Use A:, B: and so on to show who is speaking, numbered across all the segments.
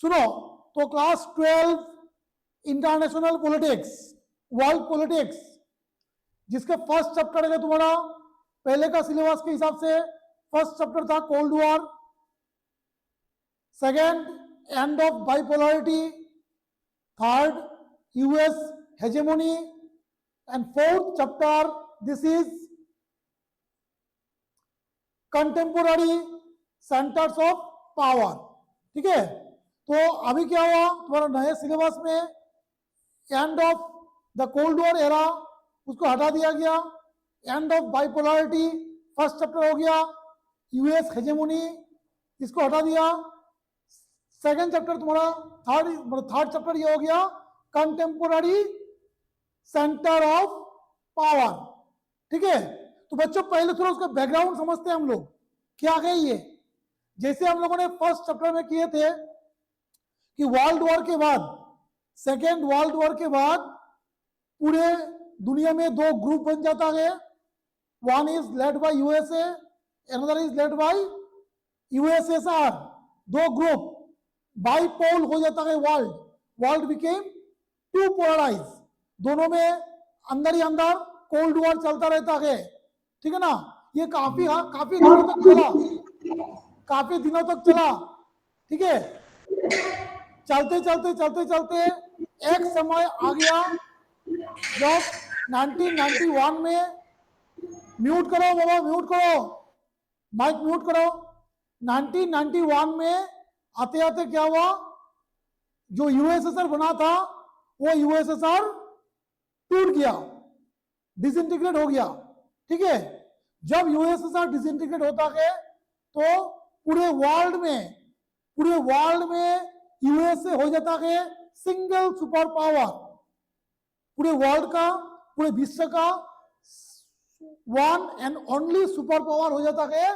A: सुनो, तो class 12 international politics, world politics, जिसके फर्स्ट चैप्टर है तुम्हारा पहले का सिलेबस के हिसाब से फर्स्ट चैप्टर था cold war, second end of bipolarity, third US hegemony, and fourth chapter this is contemporary centres of power. ठीक है, तो अभी क्या हुआ तुम्हारा नए सिलेबस में end of the cold war era उसको हटा दिया गया, एंड ऑफ बाइपोलरिटी फर्स्ट चैप्टर हो गया, यूएस हेजेमोनी इसको हटा दिया, सेकंड चैप्टर तुम्हारा थर्ड चैप्टर ये हो गया कंटेम्पोररी सेंटर ऑफ पावर। ठीक है, तो बच्चों पहले थोड़ा उसका बैकग्राउंड समझते हैं हम लोग क्या है ये। जैसे हम लोगों ने फर्स्ट चैप्टर में किए थे कि वर्ल्ड वॉर के बाद, सेकेंड वर्ल्ड वॉर के बाद पूरे दुनिया में दो ग्रुप बन जाता है, one is led by USA, another is led by USSR, दो ग्रुप बाइपोल हो जाता है world, world became to polarise, दोनों में अंदर ही अंदर कोल्ड वॉर चलता रहता है। ठीक है ना, ये काफी दिनों तक चला, काफी दिनों तक चला। ठीक है, चलते चलते चलते चलते एक समय आ गया जब 1991 में, म्यूट करो बाबा, म्यूट करो, माइक म्यूट करो, 1991 में आते आते क्या हुआ, जो यूएसएसआर बना था वो यूएसएसआर टूट गया, डिसइंटीग्रेट हो गया। ठीक है, जब यूएसएसआर डिसइंटीग्रेट होता है तो पूरे वर्ल्ड में यूएसए हो जाता है सिंगल सुपर पावर, पूरे वर्ल्ड का, पूरे विश्व का one and only super power हो जाता है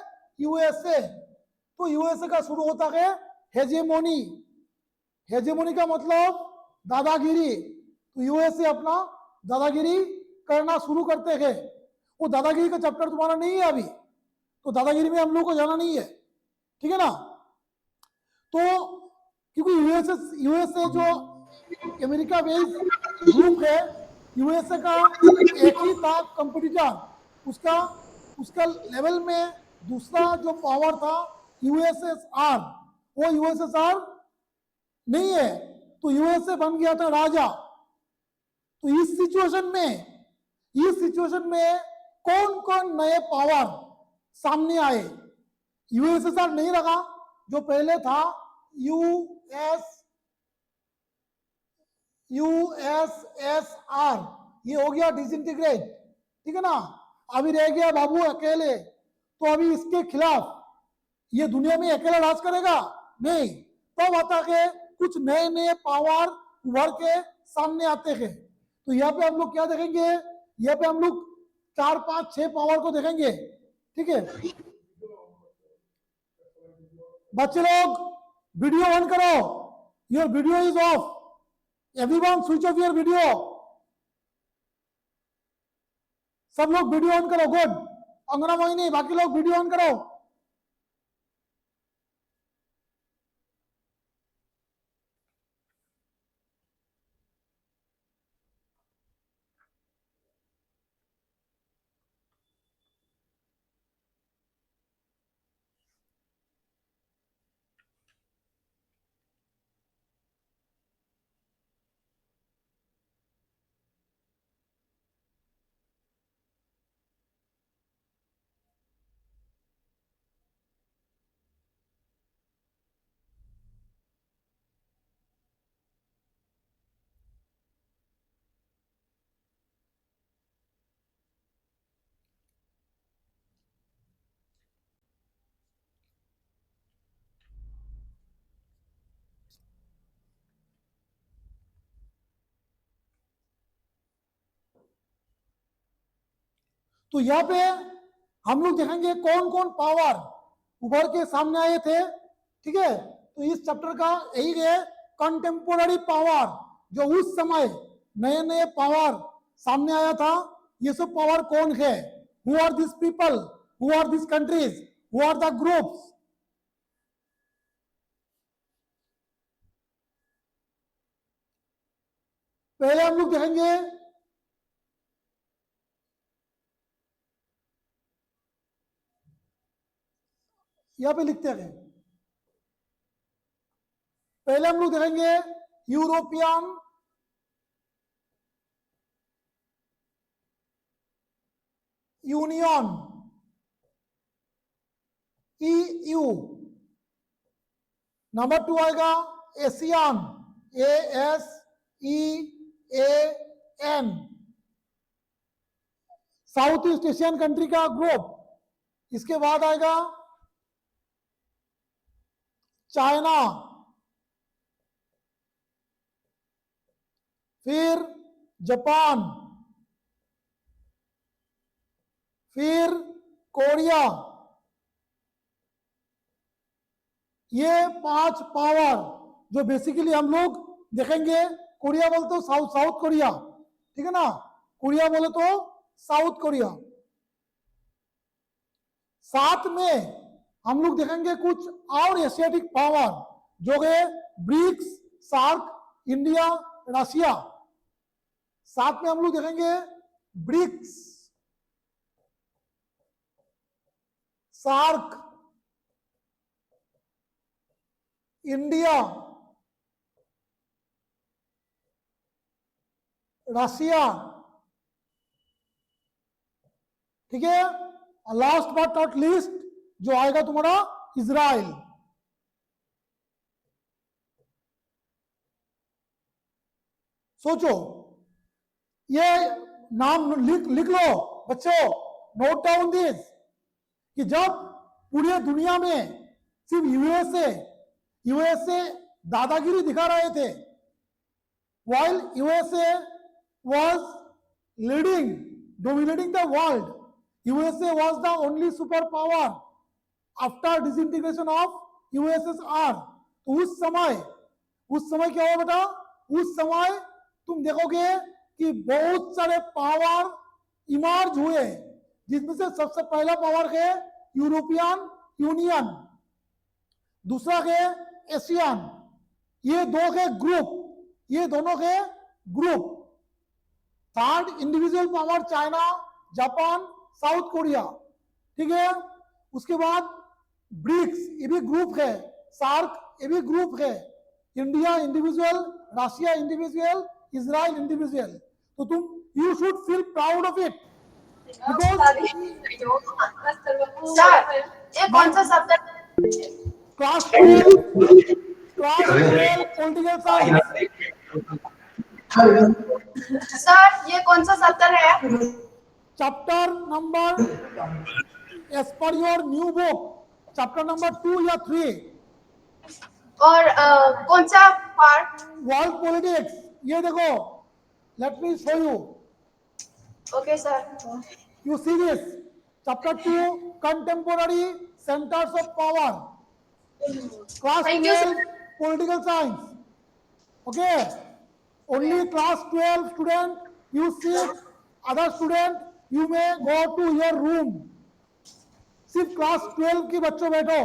A: यूएसए। तो यूएसए का शुरू होता है हेजेमोनी, हेजेमोनी का मतलब दादागिरी। तो यूएसए अपना दादागिरी करना शुरू करते हैं। वो दादागिरी का चैप्टर तुम्हारा नहीं है अभी, तो दादागिरी में हम लोग को जाना नहीं है। ठीक है ना, तो क्योंकि यूएसए जो अमेरिका बेस्ड ग्रुप है, यूएसए का एक ही था कंपटीटर, उसका लेवल में दूसरा जो पावर था यूएसएसआर, वो यूएसएसआर नहीं है, तो यूएसए बन गया था राजा। तो इस सिचुएशन में कौन कौन नए पावर सामने आए, यूएसएसआर नहीं रहा, जो पहले था यूएसएसआर, ये हो गया डिसइंटीग्रेट। ठीक है ना, अभी रह गया बाबू अकेले, तो अभी इसके खिलाफ ये दुनिया में अकेला राज करेगा नहीं, तब आता है कुछ नए नए पावर उभर के सामने आते हैं। तो यहाँ पे हम लोग क्या देखेंगे, यहाँ पे हम लोग 4 5 6 पावर को देखेंगे। ठीक है, बच्चे लोग वीडियो ऑन करो, your video is of, everyone switch off your video, सब लोग वीडियो ऑन करो, गुड, अंगना मोहिनी बाकी लोग वीडियो ऑन करो। तो यहाँ पे हम लोग देखेंगे कौन कौन पावर उभर के सामने आए थे। ठीक है, तो इस चैप्टर का यही है कंटेम्पोररी पावर, जो उस समय नए नए पावर सामने आया था। ये सब पावर कौन है, who are this people, who are this countries, who are the groups. पहले हम लोग देखेंगे यहां पे लिखते हैं, पहले हम लोग देखेंगे यूरोपियन यूनियन, EU। नंबर 2 आएगा Asian, ASEAN, south east Asian country का ग्रुप। इसके बाद आएगा चाइना, फिर जापान, फिर कोरिया। ये 5 पावर जो बेसिकली हम लोग देखेंगे। कोरिया बोले तो साउथ कोरिया, ठीक है ना, कोरिया बोले तो साउथ कोरिया। साथ में हम लोग देखेंगे कुछ और एशियाटिक पावर जो है ब्रिक्स, सार्क, इंडिया, रशिया। साथ में हम लोग देखेंगे ब्रिक्स, सार्क, इंडिया, रशिया, ठीक है। और लास्ट बट नॉट लीस्ट जो आएगा तुम्हारा इजराइल। सोचो, ये नाम लिख लो बच्चों, नोट डाउन दिस, कि जब पूरे दुनिया में सिर्फ यूएसए दादागिरी दिखा रहे थे, while USA was dominating the world, USA was the only superpower after disintegration of USSR। तो उस समय क्या हुआ बेटा, उस समय तुम देखोगे कि बहुत सारे पावर इमर्ज हुए, जिसमें से सबसे पहला पावर है यूरोपियन यूनियन, दूसरा है एशियन, ये दो है ग्रुप, ये दोनों के group. Third individual power China, Japan, south Korea, ठीक है। उसके बाद ब्रिक्स, ये भी ग्रुप है, सार्क, ये भी ग्रुप है, India individual, Russia individual, Israel individual. तो तुम you should feel proud of it,
B: sir ये कौन सा subject?
A: Class 12 political science.
B: Sir ये कौन सा सब्जेक्ट है?
A: Chapter number as per your new book, chapter number 2 या 3।
B: और कौन सा पार्ट?
A: World politics. ये देखो, let me show you,
B: okay sir.
A: You see this, chapter 2 contemporary centres of power, class
B: Thank you,
A: 12
B: sir.
A: Political science. Okay, only class 12 student you sit, other student you may go to your room. सिर्फ class 12 के बच्चों बैठो,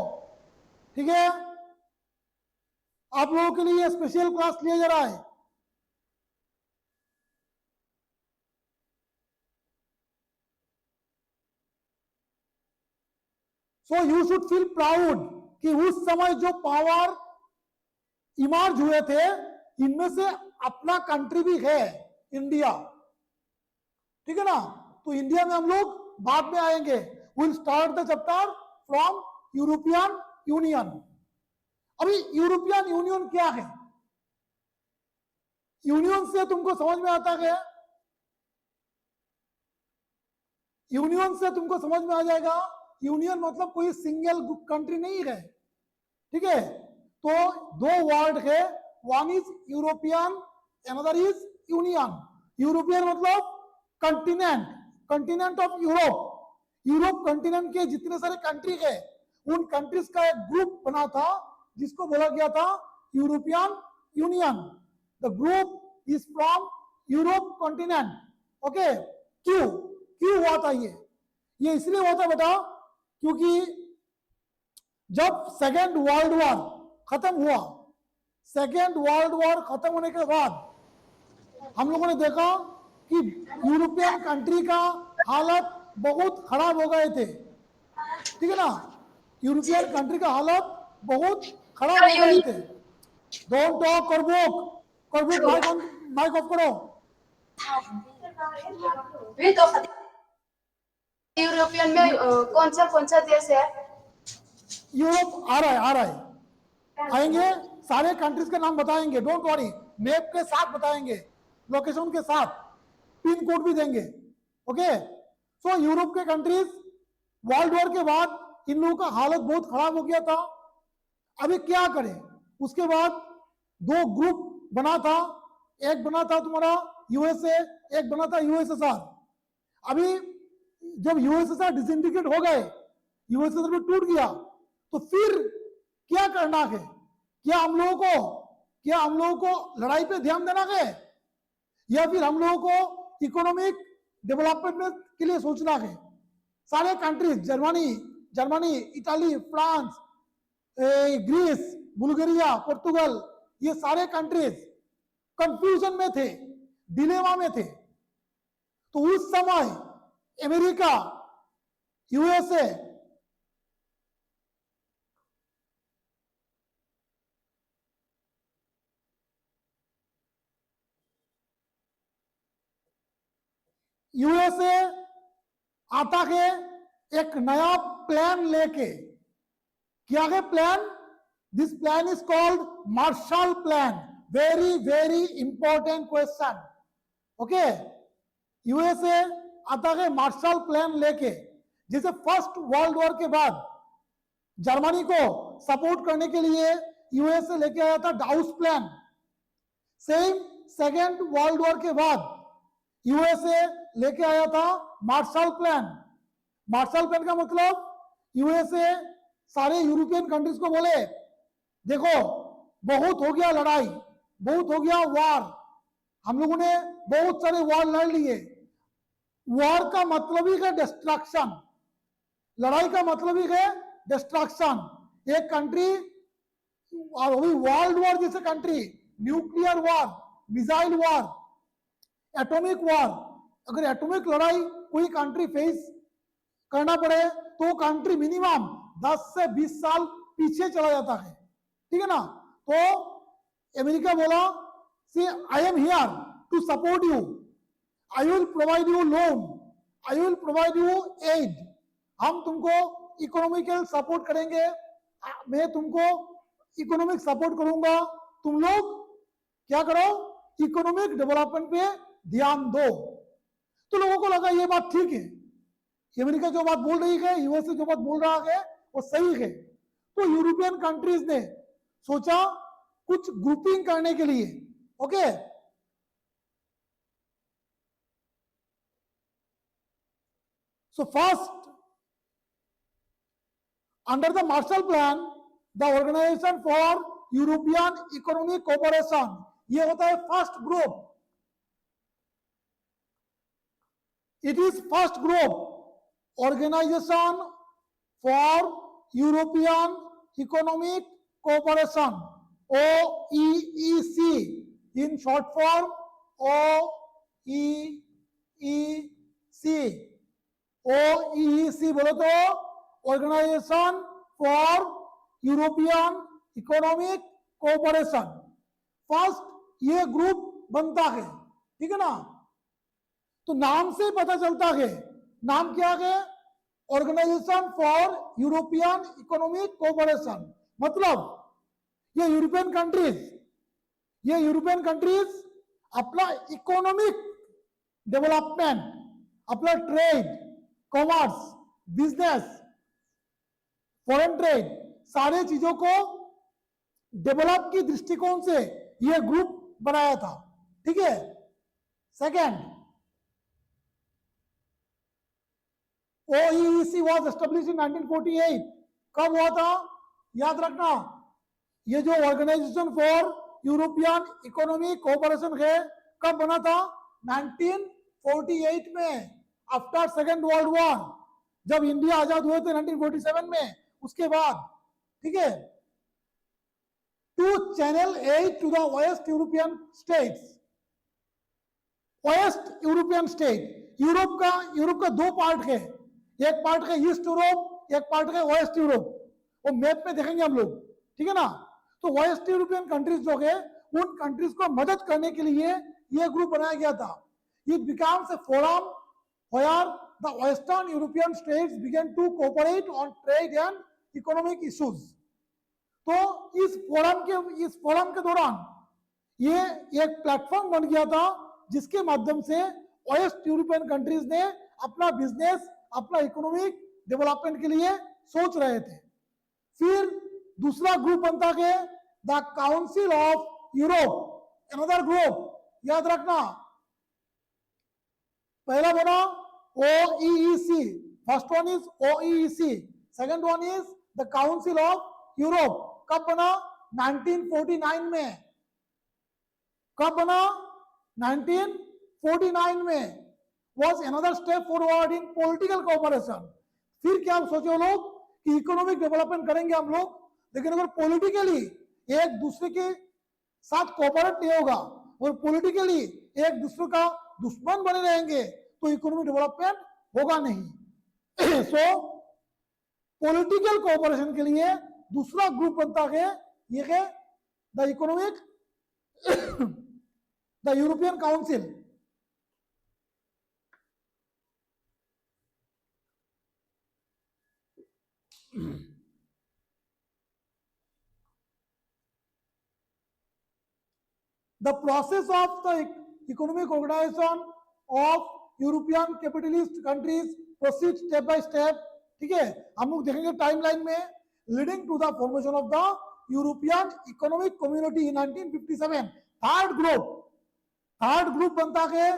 A: ठीक है। आप लोगों के लिए स्पेशल क्लास लिया जा रहा है। So you should feel proud कि उस समय जो पावर इमर्ज हुए थे, इनमें से अपना कंट्री भी है, इंडिया, ठीक है ना। तो इंडिया में हम लोग बाद में आएंगे। Will start the chapter from European union. अभी यूरोपियन यूनियन क्या है? यूनियन से तुमको समझ में आता है, यूनियन से तुमको समझ में आ जाएगा, यूनियन मतलब कोई सिंगल कंट्री नहीं है, ठीक है। तो दो वर्ड है, one is European, another is union. European मतलब continent, continent of Europe. Europe continent के जितने सारे कंट्री है, उन कंट्रीज का एक ग्रुप बना था, जिसको बोला गया था European union. The group is from Europe continent. Okay, क्यों क्यों हुआ था ये इसलिए हुआ था बेटा, क्योंकि जब सेकेंड वर्ल्ड वॉर खत्म हुआ, सेकेंड वर्ल्ड वॉर खत्म होने के बाद हम लोगों ने देखा कि यूरोपियन कंट्री का हालत बहुत खराब हो गए थे, ठीक है ना। यूरोपियन कंट्री का हालत बहुत खराब हो गए थे। डोंट टॉक करबुक, करबुक माइक ऑन, माइक ऑफ करो।
B: भी तो यूरोपियन में कौन सा देश है?
A: यूरोप आ रहा है, आ रहा है, आएंगे, सारे कंट्रीज के नाम बताएंगे, डोंट वरी, मैप के साथ बताएंगे, लोकेशन के साथ, पिन कोड भी देंगे। ओके, सो यूरोप के कंट्रीज वर्ल्ड वॉर के बाद इन लोगों का हालत बहुत खराब हो गया था। अभी क्या करें? उसके बाद दो ग्रुप बना था, एक बना था तुम्हारा यूएसए, एक बना था यूएसएसआर। अभी जब यूएसएसआर डिसइंटीग्रेट हो गए, यूएसएसआर भी टूट गया, तो फिर क्या करना है? क्या हम लोगों को लड़ाई पे ध्यान देना है, या फिर हम लोगों को इकोनॉमिक डेवलपमेंट के लिए सोचना है? सारे countries, Germany, Italy, France, Greece, Bulgaria, Portugal, ये सारे कंट्रीज कंफ्यूजन में थे, डिलेमा में थे। तो उस समय अमेरिका, यूएसए, आता है एक नया प्लान लेके। क्या है plan? This plan is called Marshall plan. Very very important question. Okay, USA आता है मार्शल प्लान लेके। जैसे फर्स्ट वर्ल्ड वॉर के बाद जर्मनी को सपोर्ट करने के लिए यूएसए लेके आया था Dawes plan. Same second world war के बाद यूएसए लेके आया था मार्शल प्लान। मार्शल प्लान का मतलब यूएसए सारे यूरोपियन कंट्रीज को बोले, देखो बहुत हो गया लड़ाई, बहुत हो गया वार, हम लोगों ने बहुत सारे वार लड़ लिए। वार का मतलब ही है डिस्ट्रक्शन, लड़ाई का मतलब ही है डिस्ट्रक्शन। एक कंट्री, और वही वर्ल्ड वॉर जैसे कंट्री, न्यूक्लियर वार, मिसाइल वार, एटॉमिक वार, अगर एटॉमिक लड़ाई कोई कंट्री फेस करना पड़े तो कंट्री मिनिमम 10 से 20 साल पीछे चला जाता है, ठीक है ना। तो अमेरिका बोला, see I am here to support you, I will provide you loan, I will provide you aid, हम तुमको इकोनॉमिकल सपोर्ट करेंगे, मैं तुमको इकोनॉमिक सपोर्ट करूंगा, तुम लोग क्या करो, इकोनॉमिक डेवलपमेंट पे ध्यान दो। तो लोगों को लगा ये बात ठीक है, अमेरिका जो बात बोल रही है, यूएसए जो बात बोल रहा है वो सही है। तो यूरोपियन कंट्रीज ने सोचा कुछ ग्रुपिंग करने के लिए। Okay, so first under the Marshall plan, the organisation for European economic cooperation, ये होता है first group. It is first group, organisation for European economic cooperation, OEEC in short form, OEEC। OEEC बोलो तो organisation for European economic cooperation. First ये group बनता है, ठीक है ना। तो नाम से पता चलता है, नाम क्या है, organisation for European economic cooperation. मतलब ये यूरोपियन कंट्रीज अपना इकोनॉमिक डेवलपमेंट, अपना trade, commerce, business, foreign trade, सारे चीजों को डेवलप की दृष्टिकोण से ये ग्रुप बनाया था, ठीक है। Second, OEEC was established in 1948। कब हुआ था याद रखना, ये जो organisation for European economic cooperation है कब बना था, 1948 में, आफ्टर सेकेंड वर्ल्ड वॉर, जब इंडिया आजाद हुए थे 1947 में, उसके बाद, ठीक है। To channel aid to the west European states, west European state, Europe का दो पार्ट है, एक पार्ट है ईस्ट यूरोप, एक पार्ट है वेस्ट यूरोप, वो मैप में देखेंगे हम लोग, ठीक है ना। तो वेस्ट यूरोपियन कंट्रीज जो है उन कंट्रीज को मदद करने के लिए ये ग्रुप बनाया गया था। It becomes a forum where the Western European states began to cooperate on trade and economic issues. तो इस फोरम के दौरान ये एक प्लेटफॉर्म बन गया था जिसके माध्यम से वेस्ट यूरोपियन कंट्रीज ने अपना बिजनेस, अपना इकोनॉमिक डेवलपमेंट के लिए सोच रहे थे। फिर दूसरा ग्रुप बनता है the council of Europe, another group, याद रखना। पहला बना OEEC, first one is OEEC, second one is the council of Europe. कब बना? 1949 में। कब बना? 1949 में। was another step forward in political cooperation. फिर क्या हम सोचे लोग कि इकोनॉमिक डेवलपमेंट करेंगे हम लोग, लेकिन अगर पॉलिटिकली एक दूसरे के साथ कोऑपरेट नहीं होगा और पॉलिटिकली एक दूसरे का दुश्मन बने रहेंगे तो इकोनॉमिक डेवलपमेंट होगा नहीं। सो पॉलिटिकल कोऑपरेशन के लिए दूसरा ग्रुप बनता है, ये है the economic the European council. The process of the economic organization of European capitalist countries proceeds step by step, ठीक है, हम लोग देखेंगे टाइमलाइन में, leading to the formation of the European Economic Community in 1957. Third group बनता है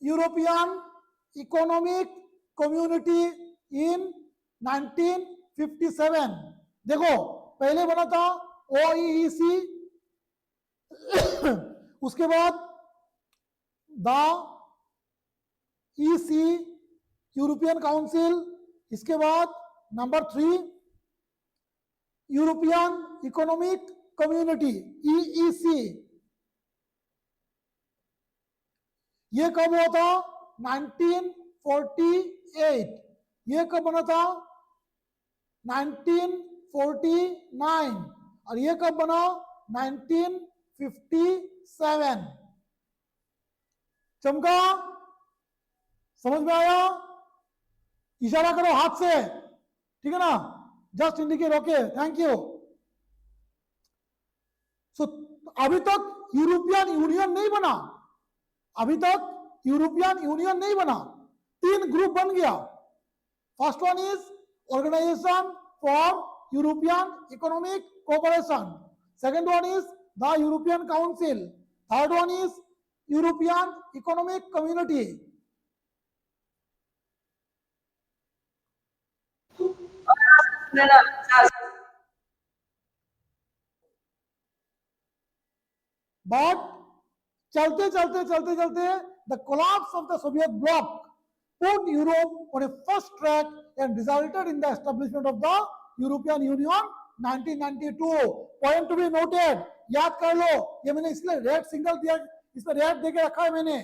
A: European economic community in 1957। देखो पहले बना था OEEC, उसके बाद द EC यूरोपियन काउंसिल, इसके बाद number 3 European economic community EEC। ये कब हुआ था? 1948। ये कब बना था? 1949। और ये कब बना? 1957। चमका? समझ में आया? इशारा करो हाथ से, ठीक है ना, just indicate, okay, thank you. So अभी तक यूरोपियन यूनियन नहीं बना, अभी तक यूरोपियन यूनियन नहीं बना, 3 ग्रुप बन गया। First one is organisation for European economic cooperation, second one is the European council, third one is European economic community. But चलते the collapse of the Soviet bloc put Europe on a first track and resulted in the establishment of the European Union 1992. Point to be noted, याद कर लो, ये मैंने इसलिए red single दिया, इसमें red देके रखा है मैंने,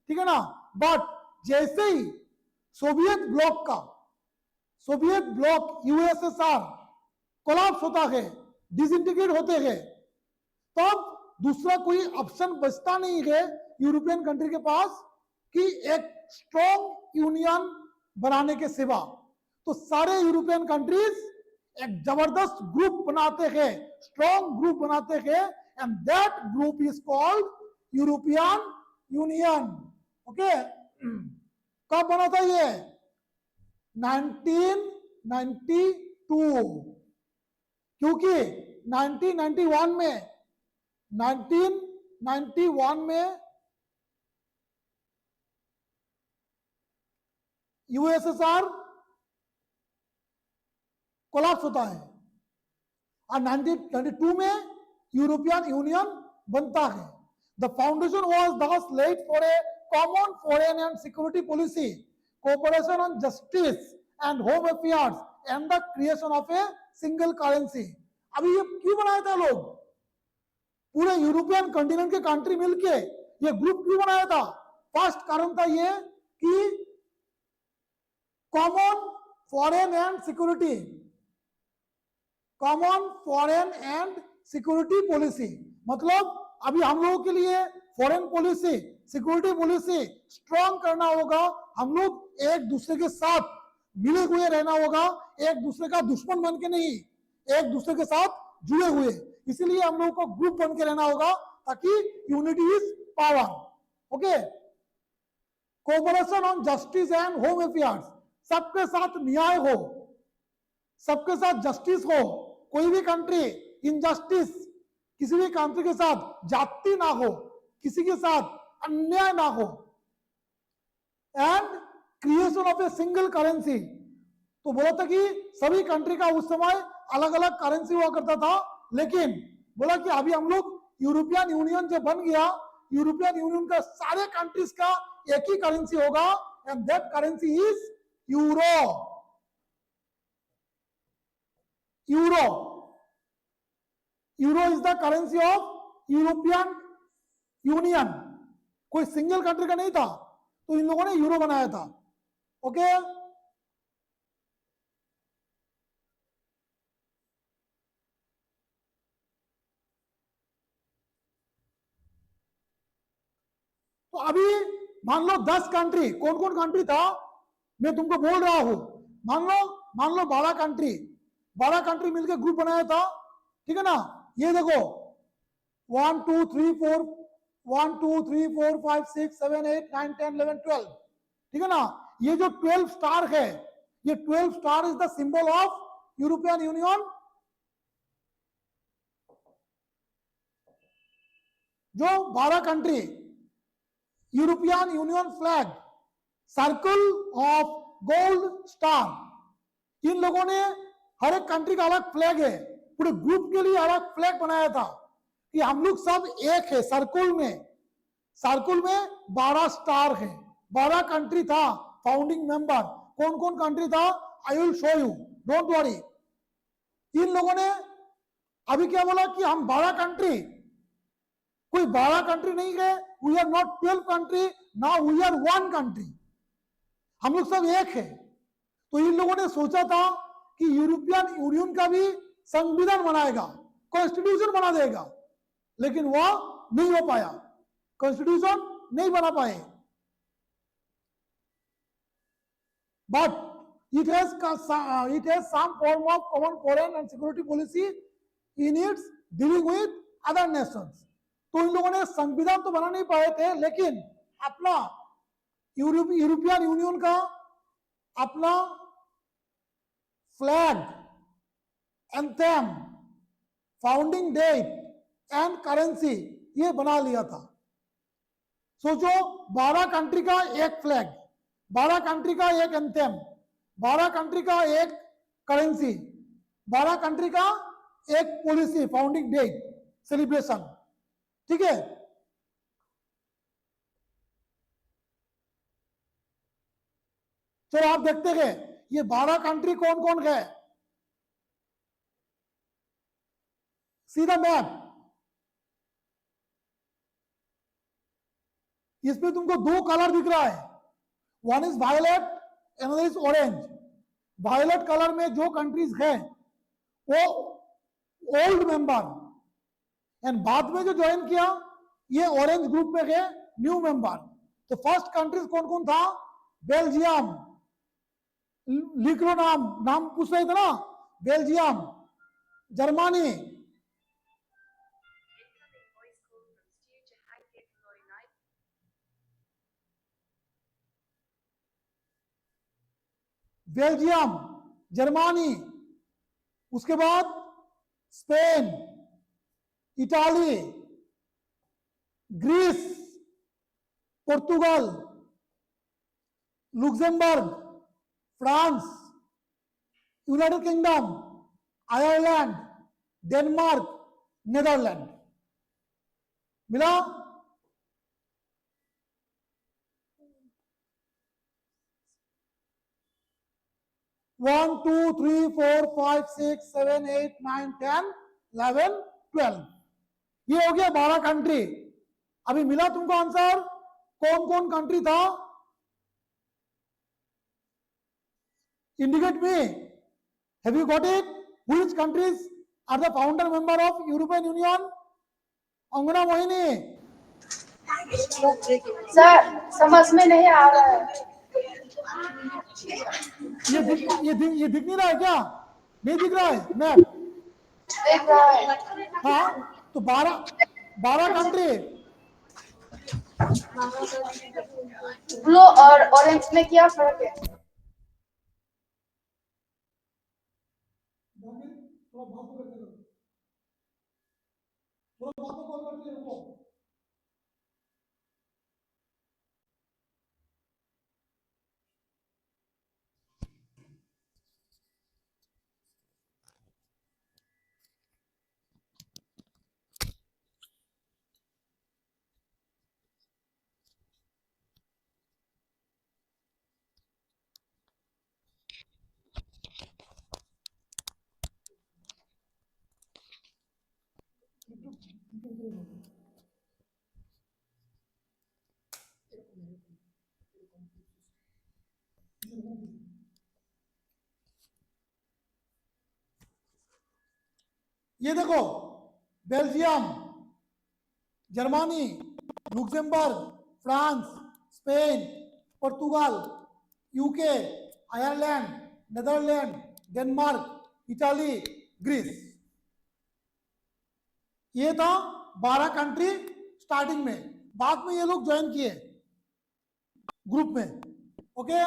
A: ठीक है ना। बट जैसे ही सोवियत ब्लॉक USSR कोलैप्स होता है, डिसइंटीग्रेट होते हैं, तब दूसरा कोई ऑप्शन बचता नहीं है यूरोपियन कंट्री के पास कि एक स्ट्रॉन्ग यूनियन बनाने के सिवा। तो सारे यूरोपियन कंट्रीज एक जबरदस्त ग्रुप बनाते हैं, स्ट्रॉन्ग ग्रुप बनाते हैं, and that group is called European union. Okay, कब बना था ये? 1992। क्योंकि 1991 में USSR कोलैप्स होता है और 1992 में यूरोपियन यूनियन बनता है। The foundation was thus laid for a common foreign and security policy, cooperation on justice and home affairs, and the creation of a single currency. अभी ये क्यों बनाया था लोग? पूरे यूरोपियन कॉन्टिनेंट के कंट्री मिलके ये ग्रुप क्यों बनाया था? फर्स्ट कारण था ये कि common foreign and security, common foreign and security policy, मतलब अभी हम लोगों के लिए foreign policy, security policy strong करना होगा। हम लोग एक दूसरे के साथ मिले हुए रहना होगा, एक दूसरे का दुश्मन बन के नहीं, एक दूसरे के साथ जुड़े हुए। इसीलिए हम लोगों को ग्रुप बन के रहना होगा ताकि unity is power. Okay, cooperation on justice and home affairs, सबके साथ न्याय हो, सबके साथ जस्टिस हो, कोई भी कंट्री इनजस्टिस, किसी भी कंट्री के साथ जाति ना हो, किसी के साथ अन्याय ना हो। And creation of a single currency, तो बोला था कि सभी कंट्री का उस समय अलग अलग करेंसी हुआ करता था, लेकिन बोला कि अभी हम लोग यूरोपियन यूनियन जब बन गया, यूरोपियन यूनियन का सारे कंट्रीज का एक ही करेंसी होगा, and that currency is euro. Euro, euro is the currency of European union, कोई सिंगल कंट्री का नहीं था, तो इन लोगों ने यूरो बनाया था। ओके, तो अभी मान लो 10 कंट्री, कौन कौन कंट्री था मैं तुमको बोल रहा हूं, मान लो 12 कंट्री, 12 कंट्री मिलकर ग्रुप बनाया था, ठीक है ना। ये देखो 1 2 3 4 1 2 3 4 5 6 7 8 9 10 11 12, ठीक है ना। ये जो 12 स्टार है, ये 12 star is the symbol of European union. जो 12 country, European union flag, circle of gold star, इन लोगों ने हर एक कंट्री का अलग फ्लैग है, पूरे ग्रुप के लिए अलग फ्लैग बनाया था कि हम लोग सब एक है। सर्कल में 12 स्टार है, 12 कंट्री था फाउंडिंग मेंबर। कौन कौन कंट्री था I will show you, don't worry. इन लोगों ने अभी क्या बोला कि हम 12 कंट्री, कोई 12 कंट्री नहीं है, we are not 12 country, now we are 1 country, हम लोग सब एक है। तो इन लोगों ने सोचा था कि यूरोपियन यूनियन का भी संविधान बनाएगा, कॉन्स्टिट्यूशन बना देगा, लेकिन वह नहीं हो पाया, कॉन्स्टिट्यूशन नहीं बना पाए। But it has some form of common foreign and security policy in its dealing with other nations। तो इन लोगों ने संविधान तो बना नहीं पाए थे, लेकिन अपना यूरोपियन यूनियन का अपना flag, anthem, founding date and currency ये बना लिया था। सोचो 12 कंट्री का एक फ्लैग, 12 कंट्री का एक एंथम, 12 कंट्री का एक करेंसी, 12 कंट्री का एक पॉलिसी, फाउंडिंग डेट, सेलिब्रेशन, ठीक है। चलो आप देखते हैं ये 12 कंट्री कौन कौन है। सीधा मैप, इसमें तुमको 2 कलर दिख रहा है, one is violet, another is orange. Violet colour में जो कंट्रीज है वो ओल्ड मेंबर, एंड बाद में जो ज्वाइन किया ये ऑरेंज ग्रुप में है, न्यू मेंबर। तो फर्स्ट कंट्रीज कौन कौन था? बेल्जियम, लिख लो नाम पूछ रहे थे ना, बेल्जियम, जर्मनी, बेल्जियम, जर्मनी, उसके बाद Spain, Italy, Greece, Portugal, Luxembourg, France, United Kingdom, Ireland, Denmark, Netherland. मिला? One two three four five six seven eight nine 10 11 12। ये हो गया 12 कंट्री। अभी मिला तुमको आंसर, कौन कौन कंट्री था? Indicate me, have you got it? Which countries are the founder member of European union? Angana Mohini,
B: sir समझ में नहीं आ रहा है।
A: ये दिख नहीं रहा है क्या? नहीं दिख रहा है मैप?
B: देख रहा है।
A: हाँ, तो 12 कंट्री।
B: ब्लू और ऑरेंज में क्या फर्क है?
A: ये देखो, Belgium, Germany, Luxembourg, France, Spain, पुर्तगाल, UK, Ireland, Netherland, Denmark, Italy, Greece. ये था 12 कंट्री स्टार्टिंग में, बाद में ये लोग ज्वाइन किए ग्रुप में। Okay,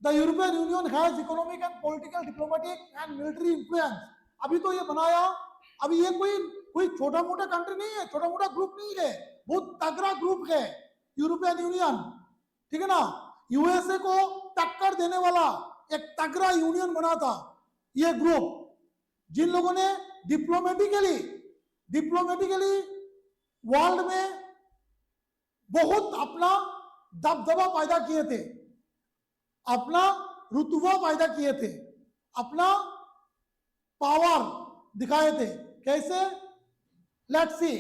A: the European union has economic and political, diplomatic and military influence. अभी तो ये बनाया, अभी ये कोई छोटा मोटा कंट्री नहीं है, छोटा मोटा ग्रुप नहीं है, बहुत तगड़ा ग्रुप है यूरोपियन यूनियन, ठीक है ना। यूएसए को टक्कर देने वाला एक तगड़ा यूनियन बना था ये ग्रुप, जिन लोगों ने डिप्लोमेटिकली वर्ल्ड में बहुत अपना दबदबा पैदा किए थे, अपना रुतबा पैदा किए थे, अपना पावर दिखाए थे। कैसे? Let's see.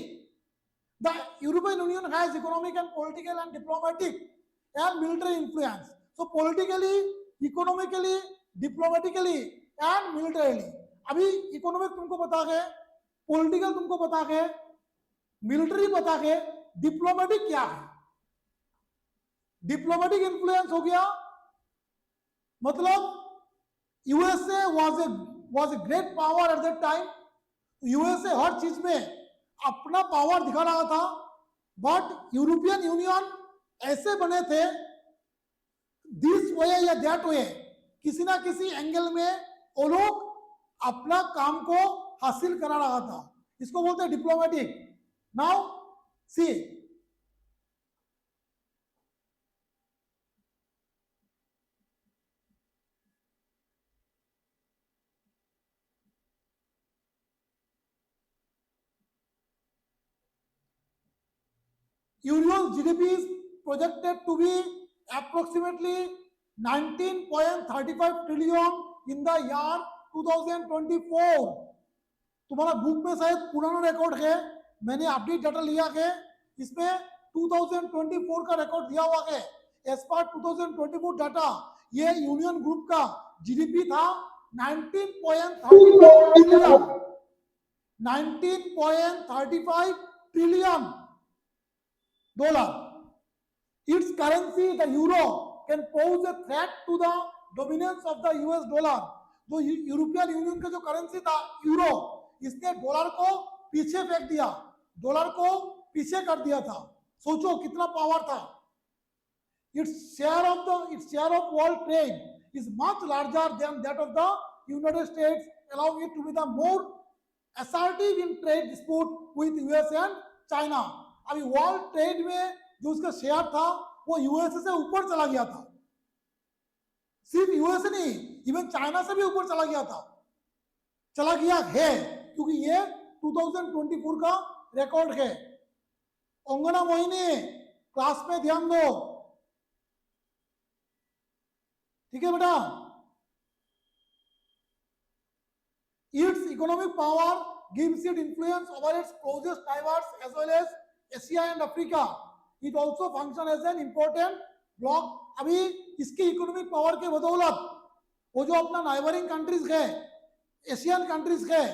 A: The European union has economic and political and diplomatic and military influence. So politically, economically, diplomatically and militarily. अभी इकोनॉमिक तुमको बता गए, पॉलिटिकल तुमको बता गए, मिलिट्री बता गए, डिप्लोमेटिक क्या है? डिप्लोमेटिक इन्फ्लुएंस हो गया मतलब USA was a great power at that time. USA हर चीज में अपना पावर दिखा रहा था, बट यूरोपियन यूनियन ऐसे बने थे, दिस वे या दैट वे, किसी ना किसी एंगल में वो लोग अपना काम को हासिल करा रहा था। इसको बोलते हैं diplomatic. Now see, Union's GDP is projected to be approximately 19.35 trillion in the year 2024. तुम्हारा बुक में शायद पुराना रिकॉर्ड है, मैंने अपडेट डाटा लिया है, इसमें 2024 का रिकॉर्ड दिया हुआ है। एज पर 2024 डाटा ये यूनियन ग्रुप का जीडीपी था 19.35 trillion dollar. Its currency, the euro, can pose a threat to the dominance of the US dollar. जो यूरोपियन यूनियन का जो करेंसी था यूरो, इसने डॉलर को पीछे फेंक दिया, डॉलर को पीछे कर दिया था। सोचो कितना पावर था। Its share of world trade is much larger than that of the United States, allowing it to be the more assertive in trade dispute with US and China. अभी वर्ल्ड ट्रेड में जो उसका share था वो USA से ऊपर चला गया था, सिर्फ यूएसए नहीं, इवन चाइना से भी ऊपर चला गया है, क्योंकि ये 2024 का रिकॉर्ड है। अंगना मोहिनी, क्लास में ध्यान दो। ठीक है बेटा। Its economic power gives it influence over its closest neighbors as well as Asia and Africa. It also function as an important bloc. अभी इसकी इकोनॉमिक पावर के बदौलत वो जो अपना नाइबरिंग कंट्रीज है, एशियन कंट्रीज है,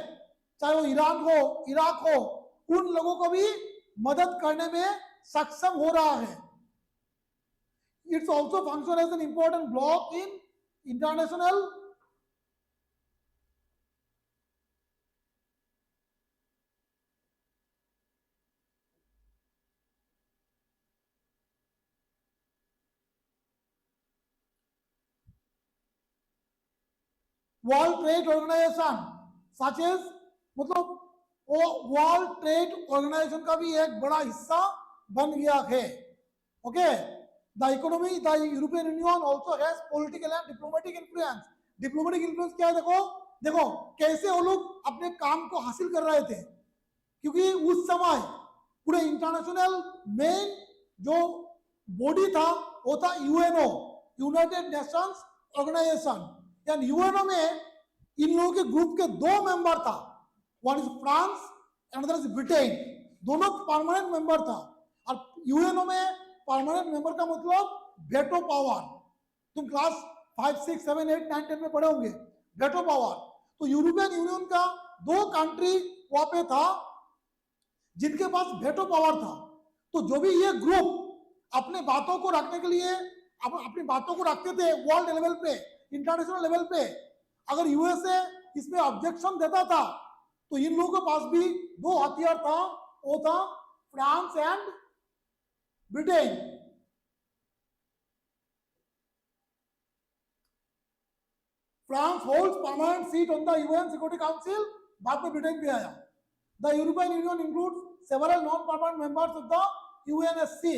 A: चाहे वो ईरान हो, इराक हो, उन लोगों को भी मदद करने में सक्षम हो रहा है। It's also function as an important bloc in international world trade organisation such as, मतलब वो वर्ल्ड ट्रेड ऑर्गेनाइजेशन का भी एक बड़ा हिस्सा बन गया है। Okay, the economy the European union also has political and diplomatic influence. Diplomatic influence क्या है? देखो देखो कैसे वो लोग अपने काम को हासिल कर रहे थे, क्योंकि उस समय पूरे इंटरनेशनल मेन जो बॉडी था वो था यूएनओ, यूनाइटेड नेशंस ऑर्गेनाइजेशन। यानी यूएनओ में इन लोगों के ग्रुप के दो मेंबर था, one is France and other is Britain, दोनों परमानेंट मेंबर था। और यूएनओ में परमानेंट मेंबर का मतलब वेटो पावर, तुम क्लास 5, 6, 7, 8, 9, 10 में पढ़े होंगे वेटो पावर। तो यूरोपियन यूनियन का दो कंट्री वहां पे था जिनके पास वेटो पावर था। तो जो भी ये ग्रुप अपने बातों को रखने के लिए अपनी बातों को रखते थे वर्ल्ड लेवल पे, इंटरनेशनल लेवल पे, अगर यूएसए इसमें ऑब्जेक्शन देता था तो इन लोगों के पास भी दो हथियार था, वो था France and Britain. France holds permanent seat on the UN security council, बाद में ब्रिटेन भी आया। The European union includes several non permanent members of the UNSC.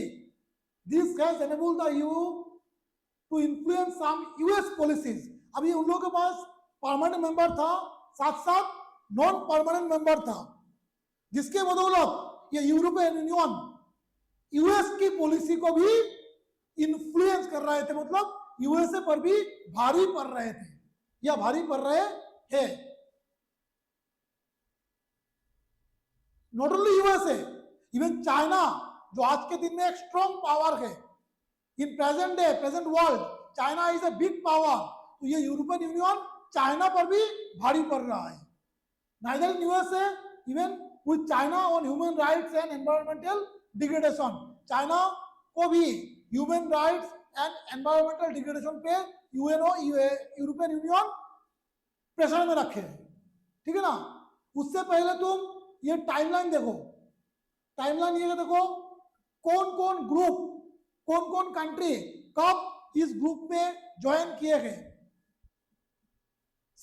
A: This has enabled the EU to influence some US policies. अभी उन लोगों के पास permanent member था, साथ साथ नॉन परमानेंट मेंबर था, जिसके बदौलत ये यूरोपियन यूनियन यूएस की पॉलिसी को भी इन्फ्लुएंस कर रहे थे, मतलब यूएसए पर भी भारी पड़ रहे थे या भारी पड़ रहे हैं। Not only USA, even China जो आज के दिन में एक स्ट्रॉन्ग पावर है in present day, present world, China is a big power. तो ये यूरोपियन यूनियन चाइना पर भी भारी पड़ रहा है। Neither in USA even with China on human rights and environmental degradation. China को भी human rights and environmental degradation पे यूएनओ यूरोपियन यूनियन प्रेशर में रखे है, ठीक है ना। उससे पहले तुम ये टाइमलाइन देखो, टाइमलाइन ये देखो कौन कौन ग्रुप, कौन कौन कंट्री कब इस ग्रुप में ज्वाइन किए गए।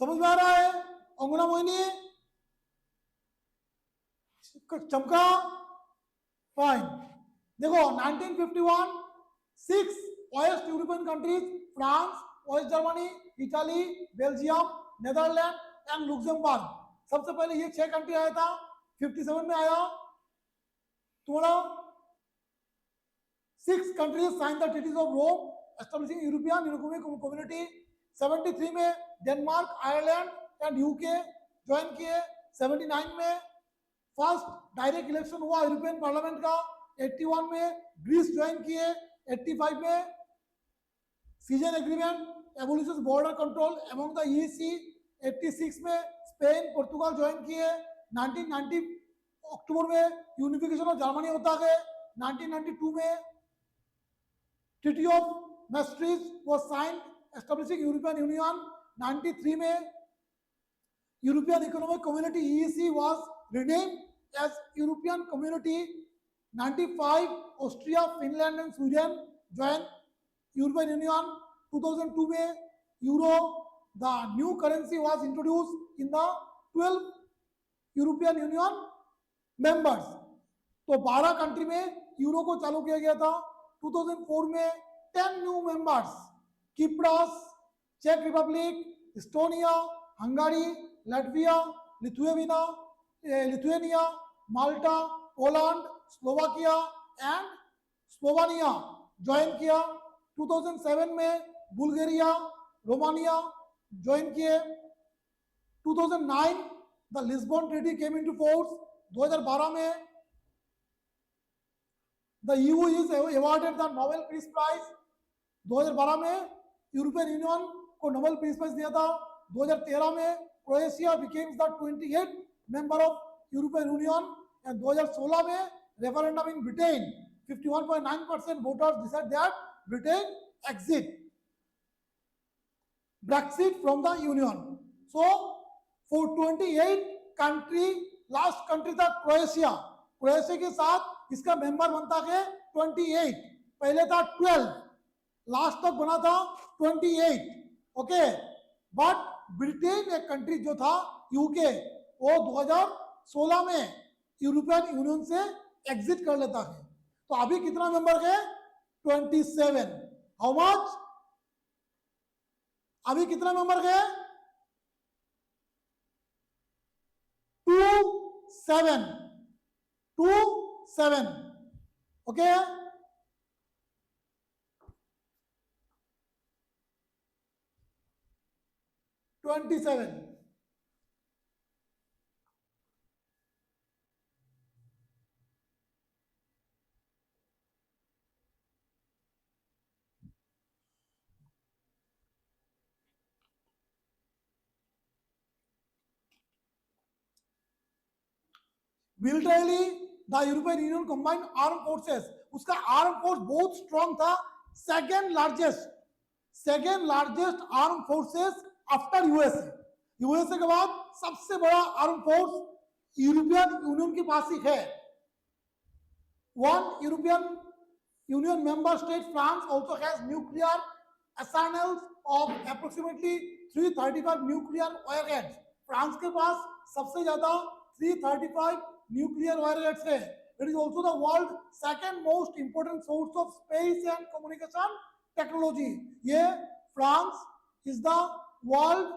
A: समझ में आ रहा है अंगुना मोहिनी? चमका? फाइन। देखो 1951 6 west European countries, France, west Germany, Italy, Belgium, Netherland and Luxembourg. सबसे पहले ये 6 कंट्री आया था। 57 में आया तुम्हारा 6 countries signed the treaties of Rome establishing European Economic Community। 73 में Denmark, Ireland and UK join किए। 79 में फर्स्ट डायरेक्ट इलेक्शन हुआ यूरोपियन पार्लियामेंट का। 81 में ग्रीस ज्वाइन किए। 85 में सीजन agreement abolishes border control among the EC. 86 में स्पेन, पोर्तुगाल ज्वाइन किए। 1990 अक्टूबर में यूनिफिकेशन ऑफ जर्मनी होता है। 1992 में treaty of Maastricht was signed establishing European union. 93 में European economic community EEC was renamed as European Community। 95 Austria, Finland and Sweden join European Union। 2002 में euro the new currency was introduced in the 12 European Union members। तो 12 country में euro को चालू किया गया था। 2004 में 10 न्यू मेंबर्स, किप्रोस, चेक republic, Estonia, Hungary, Latvia, Lithuania, Malta, Poland, Slovakia and Slovenia join किया। 2007 में बुल्गारिया, रोमानिया ज्वाइन किए। 2009 the Lisbon treaty came into force. 2012 में the EU is awarded the Nobel peace prize. 2012 में European union को Nobel peace prize दिया था। 2013 में Croatia becomes the 28th member of European union. And 2016 में referendum in Britain 51.9% voters decide that Britain exit Brexit from the union. So for 28 country, last country था Croatia. Croatia के साथ इसका member बनता है 28, पहले था 12, लास्ट तक बना था 28। ओके, बट ब्रिटेन एक कंट्री जो था यूके, वो 2016 में यूरोपियन यूनियन से एग्जिट कर लेता है। तो अभी कितना मेंबर है? 27। How much? अभी कितना मेंबर गए? 27। Okay, twenty seven. Militarily the European union combined arm forces, उसका आर्म फोर्स बहुत स्ट्रांग था। Second largest arm forces after USA. USA के बाद सबसे बड़ा आर्म फोर्स यूरोपियन यूनियन के पास ही है। One European union member state France also has nuclear arsenals of approximately 335 nuclear warheads। France के पास सबसे ज्यादा 335 न्यूक्लियर warheads है। It is also the world second most important source of space and communication technology। ये France is the world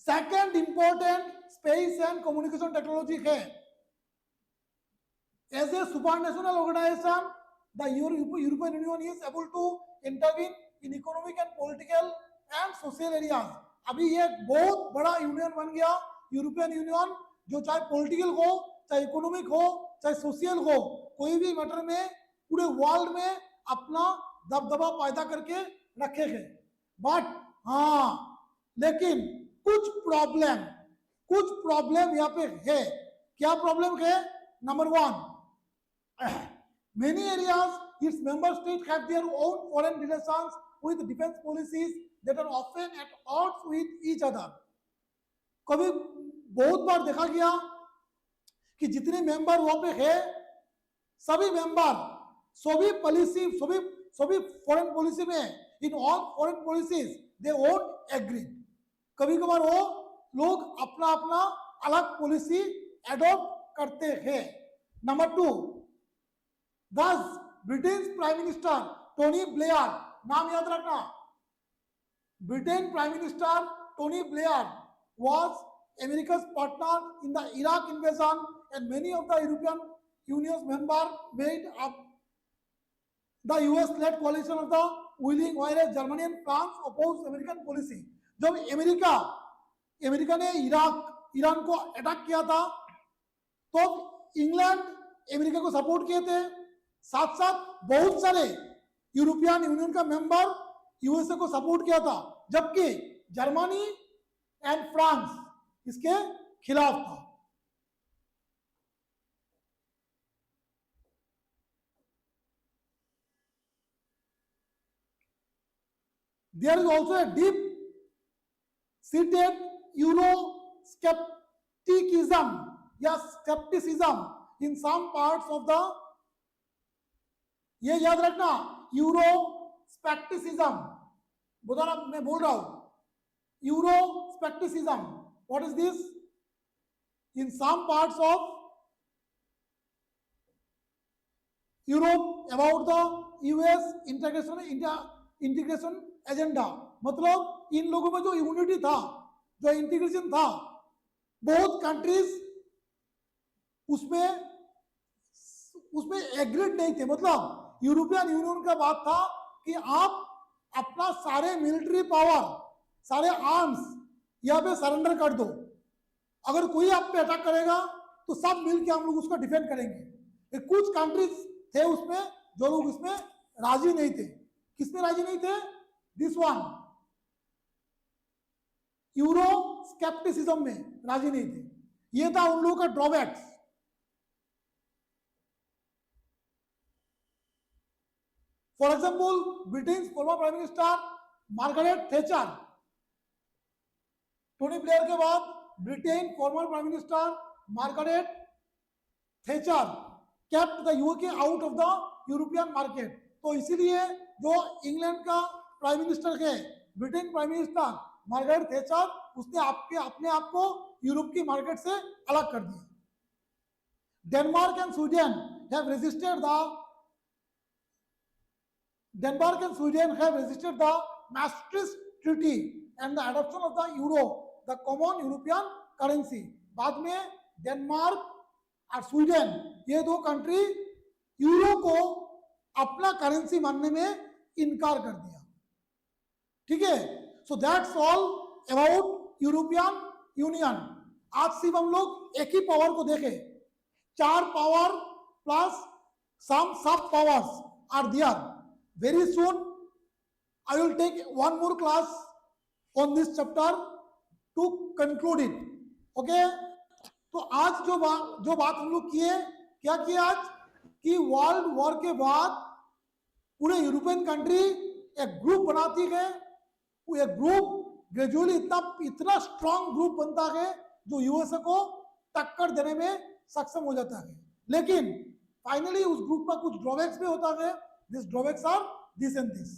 A: second important space and communication technology है। As a supranational organization, the European Union is able to intervene in economic and political and social areas। अभी ये बहुत बड़ा union बन गया European union, जो चाहे political हो, चाहे इकोनॉमिक हो, चाहे सोशल हो, कोई भी मैटर में पूरे वर्ल्ड में अपना दबदबा पैदा करके रखे गए। बट हाँ, लेकिन कुछ प्रॉब्लम यहाँ पे है। क्या प्रॉब्लम है? Number one, many areas its member states have their own foreign relations with defense policies that are often at odds with each other। कभी बहुत बार देखा गया कि जितने मेंबर वहां पे है, सभी मेंबर सभी फॉरेन पॉलिसी में, in all foreign policies they won't agree. कभी कभार वो लोग अपना अपना अलग पॉलिसी एडॉप्ट करते हैं। Number two, Thus, Britain's Prime Minister Tony Blair, नाम याद रखना, Britain Prime Minister Tony Blair was America's partner in the Iraq invasion, and many of the European Union's members made up the US-led coalition of the willing, whereas Germany and France opposed American policy। जब America ने Iran को attack किया था, तो England America को support किए थे। साथ साथ बहुत सारे यूरोपियन यूनियन का मेंबर यूएसए को सपोर्ट किया था, जबकि जर्मनी एंड फ्रांस इसके खिलाफ था। There is also a deep seated skepticism in some parts of the, ये याद रखना, यूरो स्पेक्टिसिज्म, मैं बोल रहा हूं, euroscepticism. What is this? In some parts of Europe about the EU's integration agenda. मतलब इन लोगों में जो यूनिटी था, जो इंटीग्रेशन था, बहुत कंट्रीज उसमें एग्रीड नहीं थे। मतलब यूरोपियन यूनियन का बात था कि आप अपना सारे मिलिट्री पावर, सारे आर्म्स यहाँ पे सरेंडर कर दो। अगर कोई आप पे अटैक करेगा तो सब मिलके हम लोग उसको डिफेंड करेंगे। कुछ कंट्रीज थे उसमें जो लोग उसमें राजी नहीं थे। किसमें राजी नहीं थे? दिस वन, यूरो स्केप्टिसिज्म में राजी नहीं थे। ये था उन लोगों का drawbacks. For example, Britain former prime minister Margaret Thatcher, Tony Blair के बाद Britain former prime minister Margaret Thatcher kept the UK out of the European market. तो इसीलिए जो इंग्लैंड का प्राइम मिनिस्टर है, Britain prime minister Margaret Thatcher, उसने अपने आप को यूरोप की मार्केट से अलग कर दिया। Denmark and Sweden have resisted the Maastricht Treaty and the adoption of the euro, the common European currency। बाद में डेनमार्क और स्वीडन, ये दो कंट्री यूरो को अपना करेंसी मानने में इनकार कर दिया। ठीक है, so that's all about European union. आज सिर्फ हम लोग एक ही पावर को देखें, 4 power plus some sub powers are there. Very soon I will take one more class on this chapter to conclude it. Okay? तो आज जो बात हम लोग किए, क्या किए आज कि वर्ल्ड वॉर के बाद पूरे यूरोपियन कंट्री एक ग्रुप बनाती गए। वो एक ग्रुप ग्रेजुअली इतना स्ट्रांग ग्रुप बनता है जो यूएसए को टक्कर देने में सक्षम हो जाता है। लेकिन फाइनली उस ग्रुप का कुछ ड्रॉबैक्स भी होता है। This drawbacks are this and this.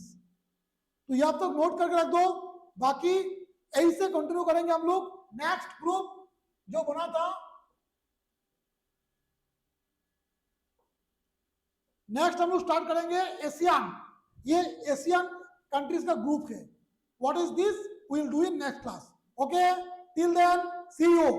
A: तो ये आप तक नोट करके रख दो, बाकी ऐसे कंटिन्यू करेंगे हम लोग। नेक्स्ट ग्रुप जो बना था, नेक्स्ट हम लोग स्टार्ट करेंगे एशियन। ये एशियन कंट्रीज का ग्रुप है। What is this? We will do in next class. Okay, till then see you.